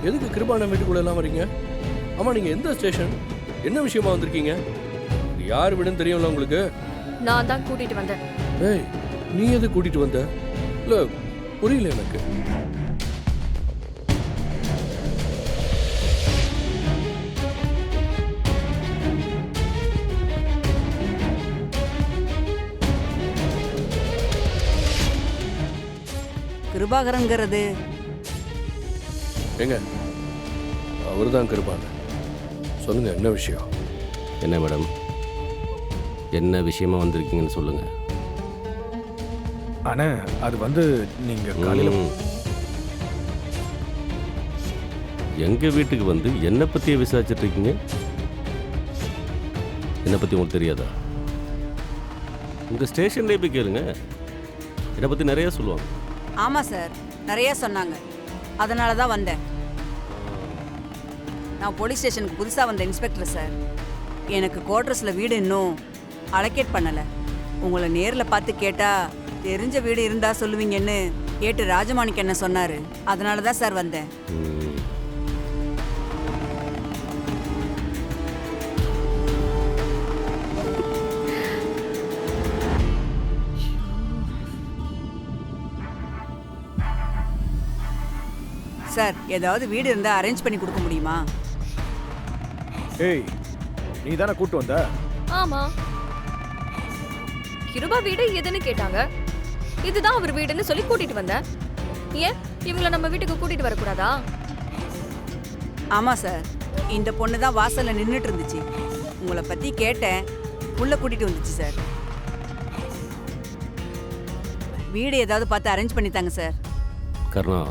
எதுக்கு கிருபான வீட்டுக்குள்ள எல்லாம் வரீங்க? ஆமா, நீங்க எந்த ஸ்டேஷன், என்ன விஷயமா வந்திருக்கீங்க? யார் வீடுன்னு தெரியும்ல உங்களுக்கு? நான் தான் கூட்டிட்டு வந்தேன். ஏய், நீ எது கூட்டிட்டு வந்த? இல்ல புரியல எனக்கு. கிருபாகரங்கிறது ஏங்க, அவர்தான் கிருபான. சொல்லுங்க, என்ன விஷயம்? என்ன மேடம், என்ன விஷயமா வந்திருக்கீங்கன்னு சொல்லுங்க. அண்ணா, அது வந்து நீங்க காலையில எங்க வீட்டுக்கு வந்து என்னை பத்தியே விசாரிச்சுட்டு இருக்கீங்க. என்னை பத்தி உங்களுக்கு தெரியாதா? உங்க ஸ்டேஷன்லேயே போய் கேளுங்க, என்னை பத்தி நிறைய சொல்லுவாங்க. ஆமாம் சார், நிறைய சொன்னாங்க. அதனால தான் வந்தேன். நான் போலீஸ் ஸ்டேஷனுக்கு புதுசாக வந்த இன்ஸ்பெக்டர் சார். எனக்கு குவார்டர்ஸில் வீடு இன்னும் அலோகேட் பண்ணலை. உங்களை நேரில் பார்த்து கேட்டால் தெரிஞ்ச வீடு இருந்தால் சொல்லுவீங்கன்னு கேட்டு ராஜமாணிக்கு என்ன சொன்னார். அதனால தான் சார் வந்தேன். சார், ஏதாவது வீடு இருந்தால் அரேஞ்ச் பண்ணி கொடுக்க முடியுமா? ஏய், நீ தானே கூட்டு வந்த? ஆமா, கிருபா வீடு எதுன்னு கேட்டாங்க. இதுதான் அவர் வீடுன்னு சொல்லி கூட்டிட்டு வந்தேன். ஏன் இவங்கள நம்ம வீட்டுக்கு கூட்டிட்டு வரக்கூடாதா? ஆமாம் சார், இந்த பொண்ணு தான் வாசலில் நின்றுட்டு இருந்துச்சு. உங்களை பற்றி கேட்டேன், உள்ள கூட்டிட்டு வந்துச்சு சார். வீடு ஏதாவது பார்த்து அரேஞ்ச் பண்ணித்தாங்க சார். கருணா,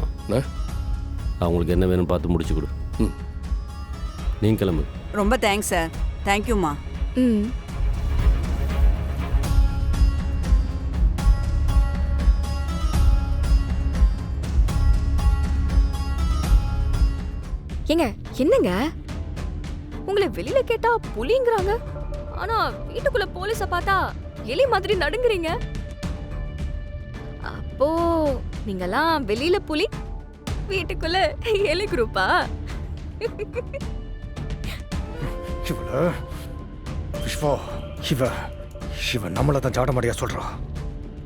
அவங்களுக்கு என்ன வேணும் பார்த்து முடிச்சு கொடு. நீங்க கிளம்பு. ரொம்ப தேங்க்ஸ் சார். தேங்க்யூம்மா. ஏங்க, என்னங்க உங்களை வெளியில கேட்டா புலிங்கிறாங்க, ஆனா வீட்டுக்குள்ள போலீஸ பார்த்தா எலி மாதிரி நடுங்குறீங்க. அப்போ நீங்கெல்லாம் வெளியில புலி, வீட்டுக்குள்ள எலி குரூப்பா? இவ நம்மள தான் ஜாடமாடியா சொல்றா.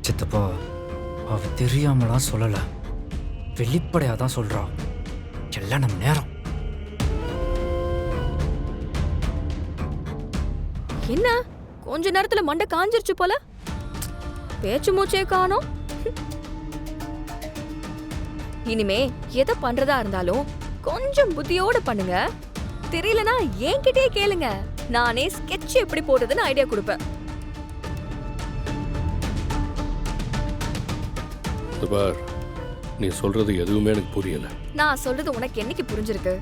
சித்தப்பா, அவ தெரியாமலாம் சொல்லல, வெளிப்படையா தான் சொல்றா. எல்லாம் நம்ம நேரம். என்ன கொஞ்ச நேரத்துல மண்டை காஞ்சிருச்சு போல, பேச்சு மூச்சே காணோம். இனிமே எதை பண்றதா இருந்தாலும் கொஞ்சம் புத்தியோட பண்ணுங்க. தெரியலனா என்கிட்டயே கேளுங்க, நானே ஸ்கெட்ச் எப்படி போடுறதுன்னு ஐடியா கொடுப்பேன். பார், நீ சொல்றது எதுவுமே எனக்கு புரியல. நான் சொல்றது உனக்கு என்னைக்கு புரிஞ்சிருக்கு?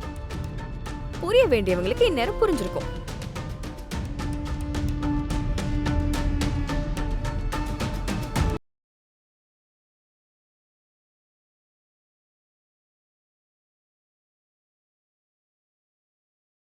புரிய வேண்டியவங்களுக்கு இந்நேரம் புரிஞ்சிருக்கும்.